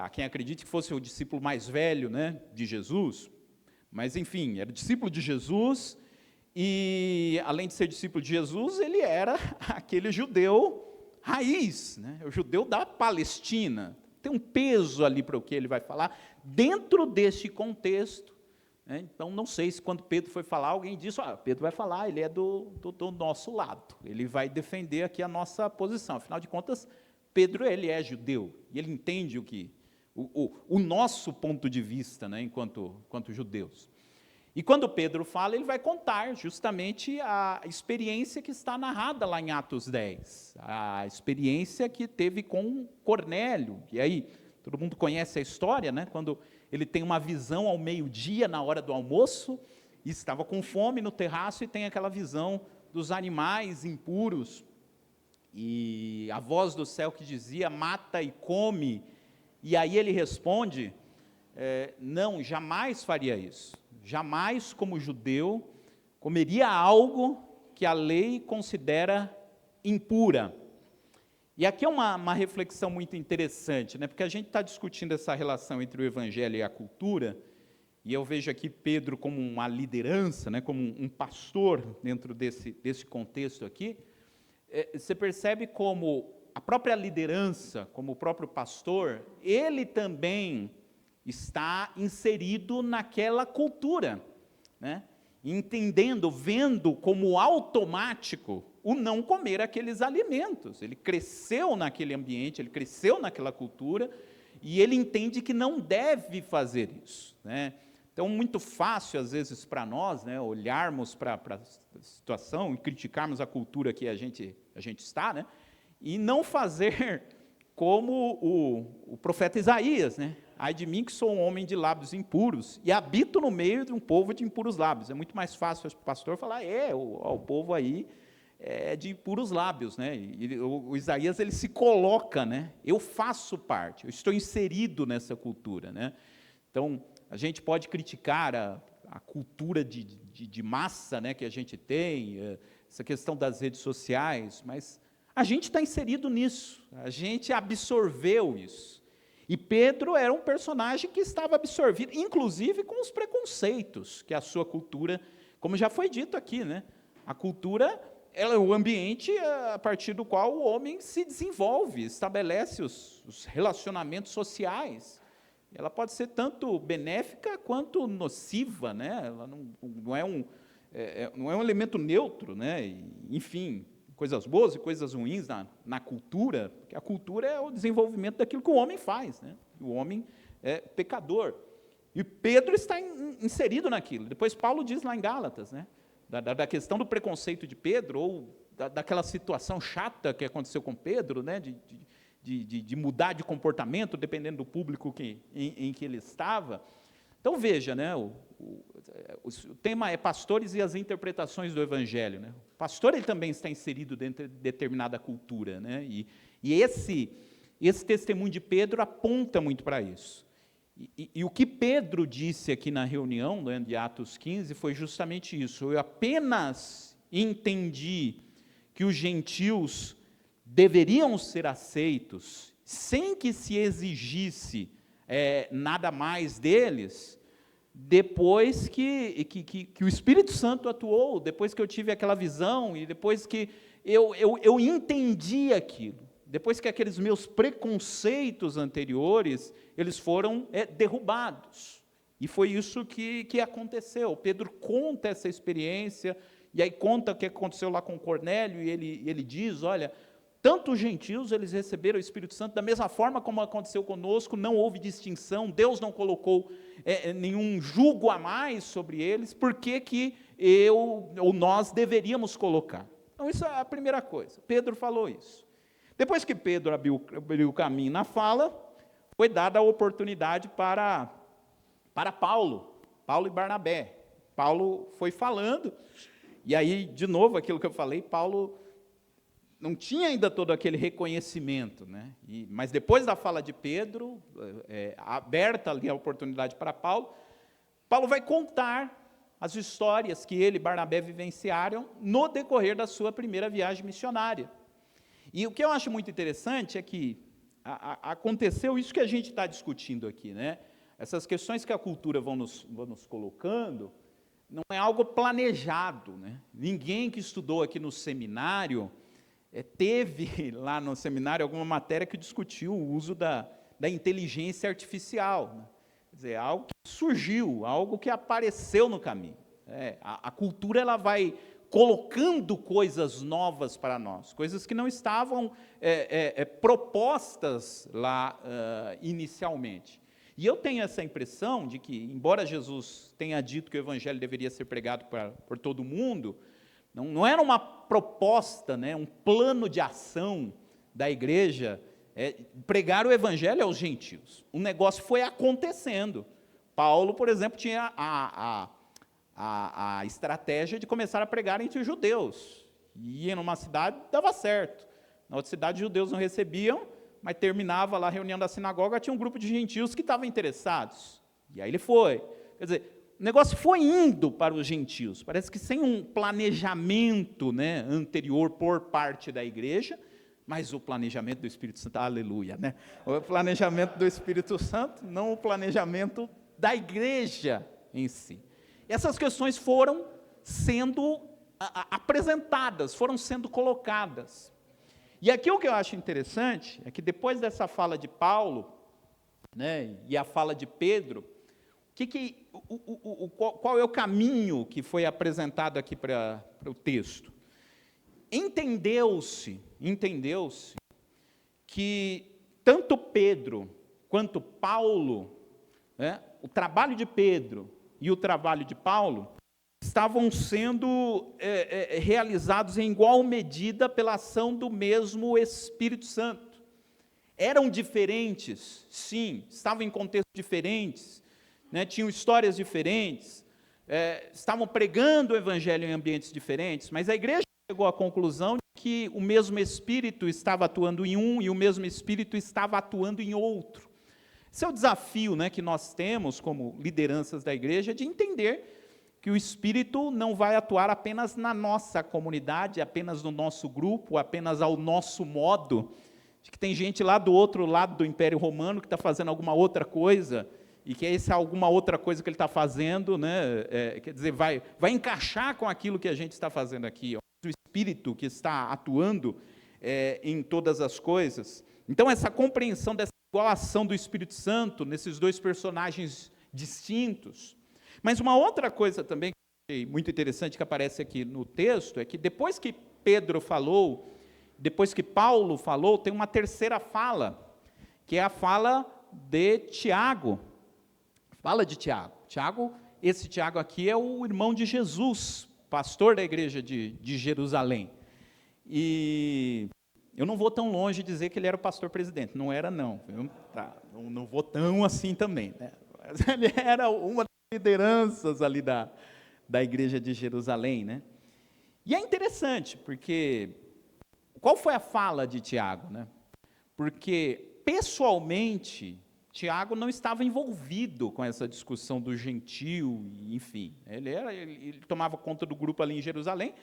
Há quem acredite que fosse o discípulo mais velho, né, de Jesus, mas enfim, era discípulo de Jesus, e além de ser discípulo de Jesus, ele era aquele judeu raiz, né, o judeu da Palestina. Tem um peso ali para o que ele vai falar, dentro deste contexto, né? Então, não sei se quando Pedro foi falar, alguém disse, Pedro vai falar, ele é do nosso lado, ele vai defender aqui a nossa posição, afinal de contas, Pedro, ele é judeu, e ele entende o nosso ponto de vista, né, enquanto judeus. E quando Pedro fala, ele vai contar justamente a experiência que está narrada lá em Atos 10, a experiência que teve com Cornélio, e aí todo mundo conhece a história, né, quando ele tem uma visão ao meio-dia, na hora do almoço, e estava com fome no terraço, e tem aquela visão dos animais impuros, e a voz do céu que dizia, mata e come, e aí ele responde, não, jamais faria isso, jamais como judeu comeria algo que a lei considera impura. E aqui é uma reflexão muito interessante, né? Porque a gente está discutindo essa relação entre o evangelho e a cultura, e eu vejo aqui Pedro como uma liderança, né? Como um pastor dentro desse contexto aqui. Você percebe como a própria liderança, como o próprio pastor, ele também está inserido naquela cultura, né? Entendendo, vendo como automático o não comer aqueles alimentos. Ele cresceu naquele ambiente, ele cresceu naquela cultura, e ele entende que não deve fazer isso, né? Então, muito fácil, às vezes, para nós, né, olharmos para a situação e criticarmos a cultura que a gente está, né, e não fazer como o profeta Isaías, né? Ai de mim que sou um homem de lábios impuros e habito no meio de um povo de impuros lábios. É muito mais fácil para o pastor falar, o povo aí de puros lábios, né? E o Isaías, ele se coloca, né? Eu faço parte, eu estou inserido nessa cultura, né? Então, a gente pode criticar a cultura de massa, né, que a gente tem, essa questão das redes sociais, mas a gente está inserido nisso, a gente absorveu isso. E Pedro era um personagem que estava absorvido, inclusive com os preconceitos que a sua cultura, como já foi dito aqui, né? A cultura é o ambiente a partir do qual o homem se desenvolve, estabelece os relacionamentos sociais. Ela pode ser tanto benéfica quanto nociva, né? Ela não é um elemento neutro, né? Enfim, coisas boas e coisas ruins na cultura, porque a cultura é o desenvolvimento daquilo que o homem faz, né? O homem é pecador. E Pedro está inserido naquilo. Depois Paulo diz lá em Gálatas, né? Da questão do preconceito de Pedro, ou daquela situação chata que aconteceu com Pedro, né? De mudar de comportamento, dependendo do público em que ele estava. Então, veja, né, o tema é pastores e as interpretações do Evangelho. Né? O pastor, ele também está inserido dentro de determinada cultura. Né? E esse testemunho de Pedro aponta muito para isso. E o que Pedro disse aqui na reunião, né, de Atos 15, foi justamente isso. Eu apenas entendi que os gentios deveriam ser aceitos, sem que se exigisse nada mais deles, depois que o Espírito Santo atuou, depois que eu tive aquela visão, e depois que eu entendi aquilo, depois que aqueles meus preconceitos anteriores, eles foram derrubados. E foi isso que aconteceu. Pedro conta essa experiência, e aí conta o que aconteceu lá com Cornélio, e ele diz, olha, tanto os gentios, eles receberam o Espírito Santo da mesma forma como aconteceu conosco, não houve distinção, Deus não colocou nenhum jugo a mais sobre eles, por que nós deveríamos colocar? Então, isso é a primeira coisa. Pedro falou isso. Depois que Pedro abriu o caminho na fala, foi dada a oportunidade para Paulo e Barnabé. Paulo foi falando, e aí, de novo, aquilo que eu falei, Paulo não tinha ainda todo aquele reconhecimento, né? Mas depois da fala de Pedro, aberta ali a oportunidade para Paulo vai contar as histórias que ele e Barnabé vivenciaram no decorrer da sua primeira viagem missionária. E o que eu acho muito interessante é que aconteceu isso que a gente está discutindo aqui, né? Essas questões que a cultura vão nos colocando, não é algo planejado, né? Ninguém que estudou aqui no seminário teve lá no seminário alguma matéria que discutiu o uso da inteligência artificial, né? Quer dizer, algo que surgiu, algo que apareceu no caminho. A cultura, ela vai colocando coisas novas para nós, coisas que não estavam propostas lá inicialmente. E eu tenho essa impressão de que, embora Jesus tenha dito que o Evangelho deveria ser pregado por todo mundo, não era uma proposta, né, um plano de ação da igreja, pregar o Evangelho aos gentios. O negócio foi acontecendo. Paulo, por exemplo, tinha a estratégia de começar a pregar entre os judeus. Ia numa cidade, dava certo. Na outra cidade, os judeus não recebiam, mas terminava lá a reunião da sinagoga, tinha um grupo de gentios que estavam interessados. E aí ele foi. Quer dizer, o negócio foi indo para os gentios. Parece que sem um planejamento, né, anterior por parte da igreja, mas o planejamento do Espírito Santo, aleluia, né? O planejamento do Espírito Santo, não o planejamento da igreja em si. Essas questões foram sendo apresentadas, foram sendo colocadas. E aqui o que eu acho interessante é que depois dessa fala de Paulo, né, e a fala de Pedro, qual é o caminho que foi apresentado aqui para o texto? Entendeu-se que tanto Pedro quanto Paulo, né, o trabalho de Pedro e o trabalho de Paulo estavam sendo realizados em igual medida pela ação do mesmo Espírito Santo. Eram diferentes, sim, estavam em contextos diferentes, né, tinham histórias diferentes, estavam pregando o Evangelho em ambientes diferentes, mas a igreja chegou à conclusão de que o mesmo Espírito estava atuando em um e o mesmo Espírito estava atuando em outro. Esse é o desafio, né, que nós temos como lideranças da igreja, de entender que o Espírito não vai atuar apenas na nossa comunidade, apenas no nosso grupo, apenas ao nosso modo, de que tem gente lá do outro lado do Império Romano que está fazendo alguma outra coisa, e que essa alguma outra coisa que ele está fazendo, né, quer dizer, vai encaixar com aquilo que a gente está fazendo aqui. O Espírito que está atuando em todas as coisas. Então, essa compreensão dessa igual ação do Espírito Santo nesses dois personagens distintos. Mas uma outra coisa também que eu achei muito interessante que aparece aqui no texto é que depois que Pedro falou, depois que Paulo falou, tem uma terceira fala, que é a fala de Tiago. Fala de Tiago. Esse Tiago aqui é o irmão de Jesus, pastor da igreja de Jerusalém. E eu não vou tão longe de dizer que ele era o pastor presidente, não era não. Não vou tão assim também, né? Mas ele era uma das lideranças ali da igreja de Jerusalém, né? E é interessante, porque qual foi a fala de Tiago, né? Porque, pessoalmente, Tiago não estava envolvido com essa discussão do gentio, enfim. Ele tomava conta do grupo ali em Jerusalém,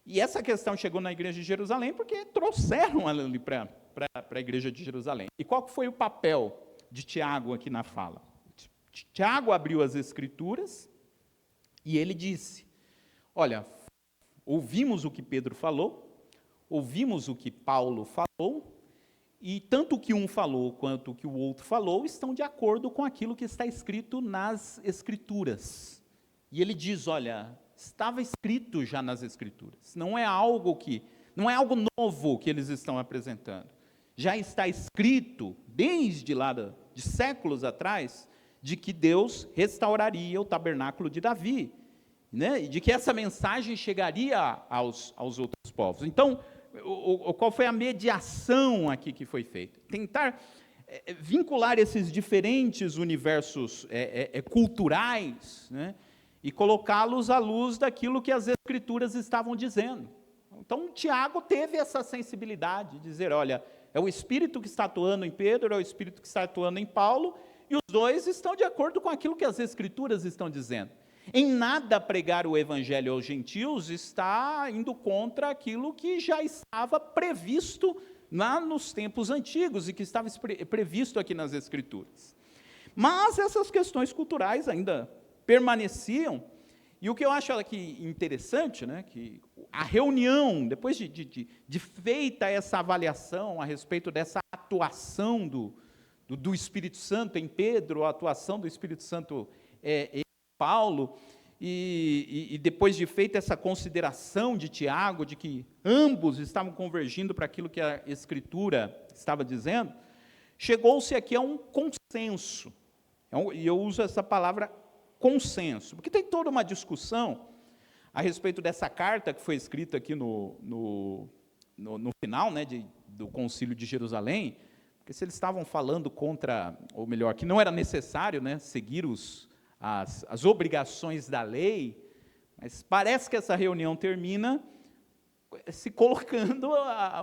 e essa questão chegou na igreja de Jerusalém porque trouxeram ali para a igreja de Jerusalém. E qual foi o papel de Tiago aqui na fala? Tiago abriu as Escrituras e ele disse, olha, ouvimos o que Pedro falou, ouvimos o que Paulo falou, e tanto o que um falou quanto o que o outro falou estão de acordo com aquilo que está escrito nas Escrituras. E ele diz, olha, estava escrito já nas Escrituras, não é algo novo que eles estão apresentando. Já está escrito, desde lá de séculos atrás, de que Deus restauraria o tabernáculo de Davi, né? E de que essa mensagem chegaria aos outros povos. Então, qual foi a mediação aqui que foi feita? Tentar vincular esses diferentes universos culturais, né? E colocá-los à luz daquilo que as Escrituras estavam dizendo. Então, Tiago teve essa sensibilidade de dizer, olha, é o Espírito que está atuando em Pedro, é o Espírito que está atuando em Paulo, e os dois estão de acordo com aquilo que as Escrituras estão dizendo. Em nada pregar o Evangelho aos gentios está indo contra aquilo que já estava previsto lá nos tempos antigos e que estava previsto aqui nas Escrituras. Mas essas questões culturais ainda permaneciam, e o que eu acho aqui interessante, né, que a reunião, depois de feita essa avaliação a respeito dessa atuação do Espírito Santo em Pedro, a atuação do Espírito Santo em Paulo, e depois de feita essa consideração de Tiago, de que ambos estavam convergindo para aquilo que a Escritura estava dizendo, chegou-se aqui a um consenso, e eu uso essa palavra consenso, porque tem toda uma discussão a respeito dessa carta que foi escrita aqui no final, né, do Concílio de Jerusalém, porque se eles estavam falando contra, ou melhor, que não era necessário, né, seguir as obrigações da lei, mas parece que essa reunião termina se colocando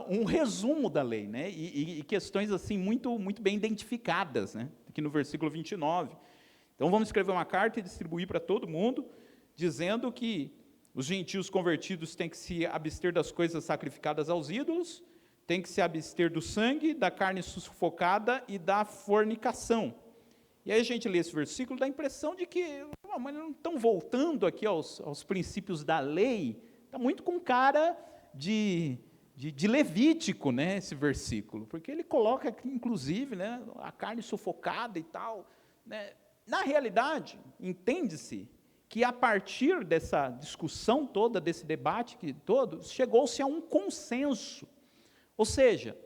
um resumo da lei, né, e questões assim muito bem identificadas, né, aqui no versículo 29. Então vamos escrever uma carta e distribuir para todo mundo, dizendo que os gentios convertidos têm que se abster das coisas sacrificadas aos ídolos, têm que se abster do sangue, da carne sufocada e da fornicação. E aí a gente lê esse versículo, dá a impressão de que mas não estão voltando aqui aos princípios da lei, está muito com cara de Levítico, né, esse versículo, porque ele coloca aqui, inclusive, né, a carne sufocada e tal, né. Na realidade, entende-se que a partir dessa discussão toda, desse debate todo, chegou-se a um consenso. Ou seja,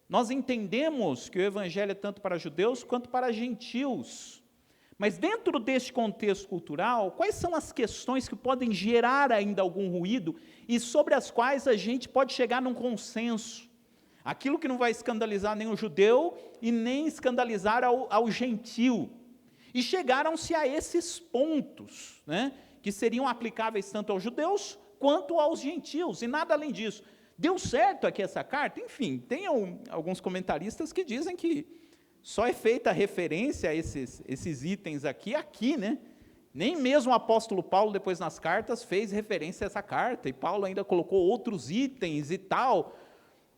nós entendemos que o Evangelho é tanto para judeus quanto para gentios. Mas dentro deste contexto cultural, quais são as questões que podem gerar ainda algum ruído e sobre as quais a gente pode chegar num consenso? Aquilo que não vai escandalizar nem o judeu e nem escandalizar ao gentio. E chegaram-se a esses pontos, né, que seriam aplicáveis tanto aos judeus quanto aos gentios, e nada além disso. Deu certo aqui essa carta? Enfim, tem alguns comentaristas que dizem que só é feita referência a esses itens aqui, né? Nem mesmo o apóstolo Paulo, depois nas cartas, fez referência a essa carta, e Paulo ainda colocou outros itens e tal,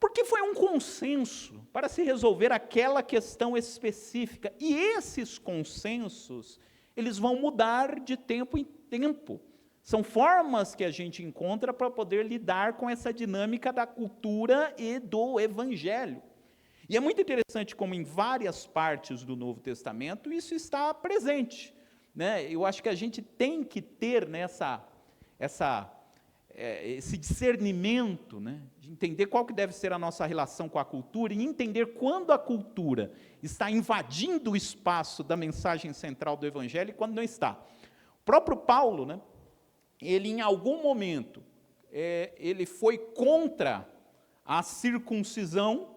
porque foi um consenso para se resolver aquela questão específica. E esses consensos, eles vão mudar de tempo em tempo. São formas que a gente encontra para poder lidar com essa dinâmica da cultura e do evangelho. E é muito interessante como em várias partes do Novo Testamento isso está presente, né? Eu acho que a gente tem que ter esse discernimento, né, de entender qual que deve ser a nossa relação com a cultura e entender quando a cultura está invadindo o espaço da mensagem central do evangelho e quando não está. O próprio Paulo, né, ele em algum momento, ele foi contra a circuncisão,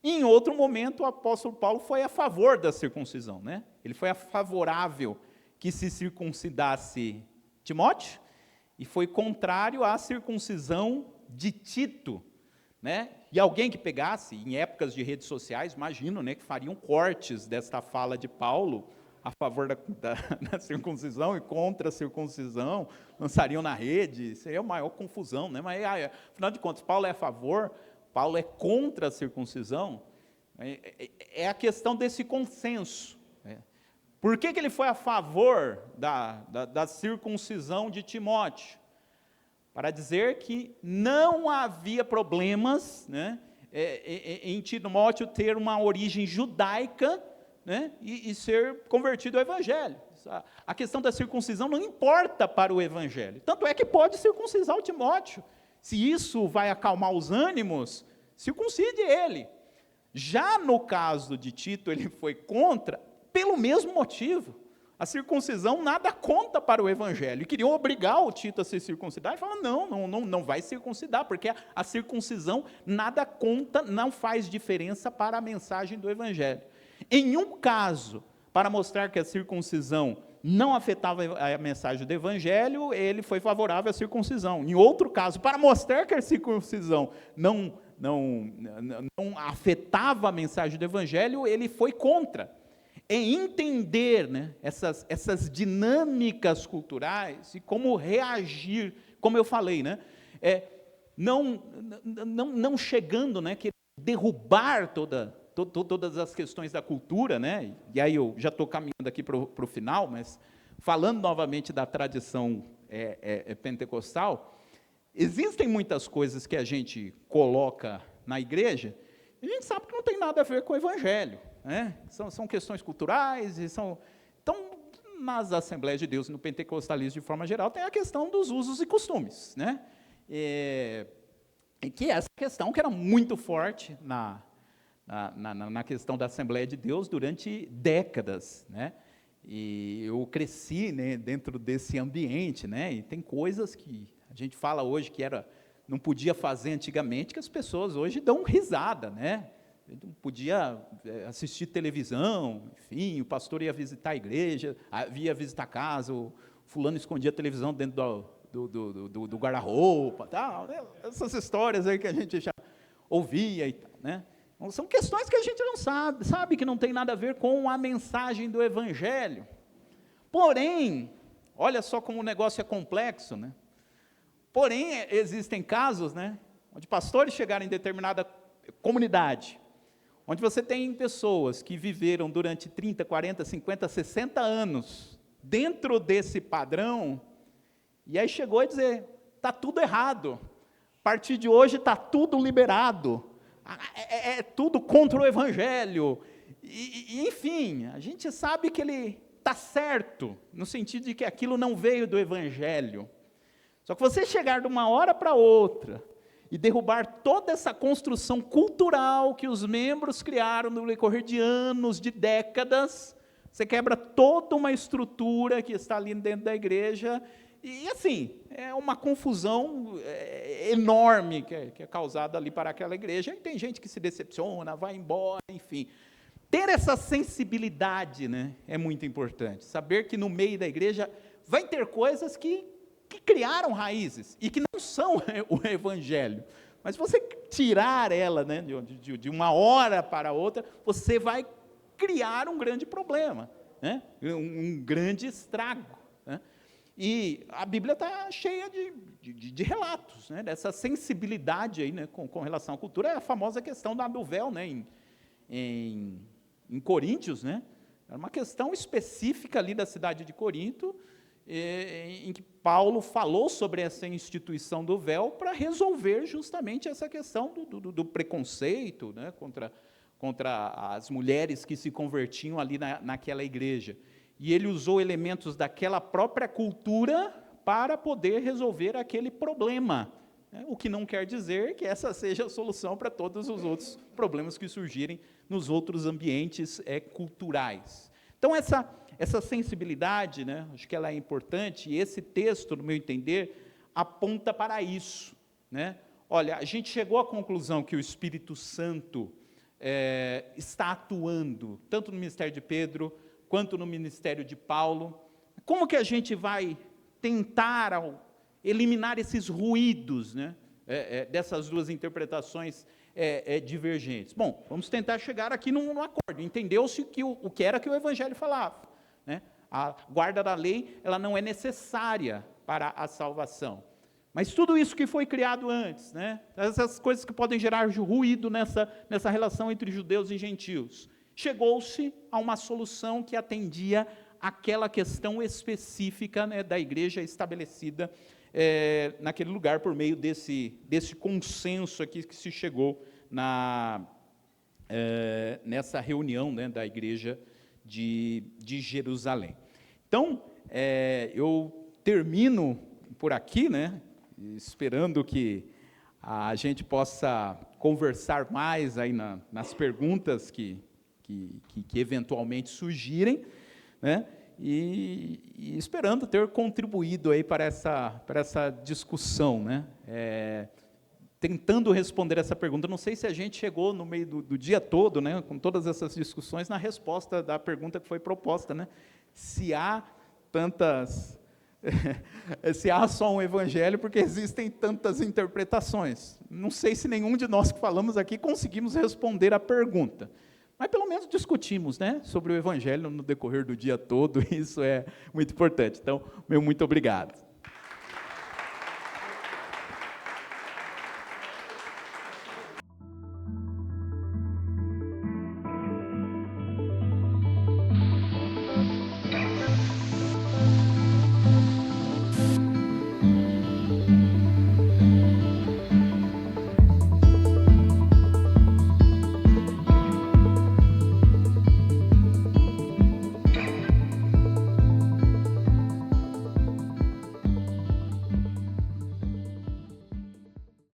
e em outro momento o apóstolo Paulo foi a favor da circuncisão, né? Ele foi favorável que se circuncidasse Timóteo, e foi contrário à circuncisão de Tito, né? E alguém que pegasse, em épocas de redes sociais, imagino, né, que fariam cortes desta fala de Paulo, a favor da circuncisão e contra a circuncisão, lançariam na rede, seria a maior confusão, né? Mas, afinal de contas, Paulo é a favor, Paulo é contra a circuncisão, é a questão desse consenso, né? Por que ele foi a favor da circuncisão de Timóteo? Para dizer que não havia problemas, né, em Timóteo ter uma origem judaica, né, e ser convertido ao evangelho. A questão da circuncisão não importa para o evangelho. Tanto é que pode circuncisar o Timóteo. Se isso vai acalmar os ânimos, circuncide ele. Já no caso de Tito, ele foi contra, pelo mesmo motivo. A circuncisão nada conta para o evangelho. E queriam obrigar o Tito a se circuncidar, e falaram, não vai circuncidar, porque a circuncisão nada conta, não faz diferença para a mensagem do evangelho. Em um caso, para mostrar que a circuncisão não afetava a mensagem do evangelho, ele foi favorável à circuncisão. Em outro caso, para mostrar que a circuncisão não afetava a mensagem do evangelho, ele foi contra. Em entender, né, essas dinâmicas culturais e como reagir, como eu falei, né, não chegando, né, que derrubar todas as questões da cultura, né, e aí eu já estou caminhando aqui para o final, mas falando novamente da tradição pentecostal, existem muitas coisas que a gente coloca na igreja, e a gente sabe que não tem nada a ver com o evangelho, né? São questões culturais, então, nas Assembleias de Deus e no pentecostalismo de forma geral, tem a questão dos usos e costumes, né? E que essa questão que era muito forte na questão da Assembleia de Deus durante décadas, né? E eu cresci, né, dentro desse ambiente, né? E tem coisas que a gente fala hoje que não podia fazer antigamente, que as pessoas hoje dão risada, né? Não podia assistir televisão, enfim, o pastor ia visitar a igreja, ia visitar a casa, o fulano escondia a televisão dentro do guarda-roupa, tal, né? Essas histórias aí que a gente já ouvia e tal, né? Então, são questões que a gente não sabe que não tem nada a ver com a mensagem do evangelho. Porém, olha só como o negócio é complexo, né? Porém, existem casos, né, onde pastores chegaram em determinada comunidade, onde você tem pessoas que viveram durante 30, 40, 50, 60 anos dentro desse padrão, e aí chegou a dizer, está tudo errado, a partir de hoje está tudo liberado, é tudo contra o evangelho, enfim, a gente sabe que ele está certo, no sentido de que aquilo não veio do evangelho. Só que você chegar de uma hora para outra, e derrubar toda essa construção cultural que os membros criaram no decorrer de anos, de décadas, você quebra toda uma estrutura que está ali dentro da igreja, e assim, é uma confusão enorme que é causada ali para aquela igreja, e tem gente que se decepciona, vai embora, enfim. Ter essa sensibilidade, né, é muito importante, saber que no meio da igreja vai ter coisas que que criaram raízes e que não são o evangelho. Mas você tirar ela, né, de uma hora para outra, você vai criar um grande problema, né, um grande estrago, né? E a Bíblia está cheia de relatos, né, dessa sensibilidade aí, né, com relação à cultura. É a famosa questão do véu, né, em Coríntios, né, era uma questão específica ali da cidade de Corinto, em que Paulo falou sobre essa instituição do véu para resolver justamente essa questão do preconceito, né, contra as mulheres que se convertiam ali naquela igreja. E ele usou elementos daquela própria cultura para poder resolver aquele problema, né, o que não quer dizer que essa seja a solução para todos os outros problemas que surgirem nos outros ambientes culturais. Então, essa sensibilidade, né, acho que ela é importante, e esse texto, no meu entender, aponta para isso, né? Olha, a gente chegou à conclusão que o Espírito Santo está atuando, tanto no ministério de Pedro, quanto no ministério de Paulo. Como que a gente vai tentar eliminar esses ruídos, né, dessas duas interpretações divergentes? Bom, vamos tentar chegar aqui num acordo. Entendeu-se o que era que o Evangelho falava, né? A guarda da lei, ela não é necessária para a salvação. Mas tudo isso que foi criado antes, né, essas coisas que podem gerar ruído nessa relação entre judeus e gentios, chegou-se a uma solução que atendia àquela questão específica, né, da igreja estabelecida naquele lugar, por meio desse consenso aqui que se chegou nessa reunião, né, da igreja de Jerusalém. Então, eu termino por aqui, né, esperando que a gente possa conversar mais aí nas perguntas que eventualmente surgirem, né, e esperando ter contribuído aí para essa discussão, né, tentando responder essa pergunta. Não sei se a gente chegou no meio do dia todo, né, com todas essas discussões, na resposta da pergunta que foi proposta, né, se há só um evangelho, porque existem tantas interpretações. Não sei se nenhum de nós que falamos aqui conseguimos responder a pergunta, mas pelo menos discutimos, né, sobre o evangelho no decorrer do dia todo, e isso é muito importante. Então, muito obrigado.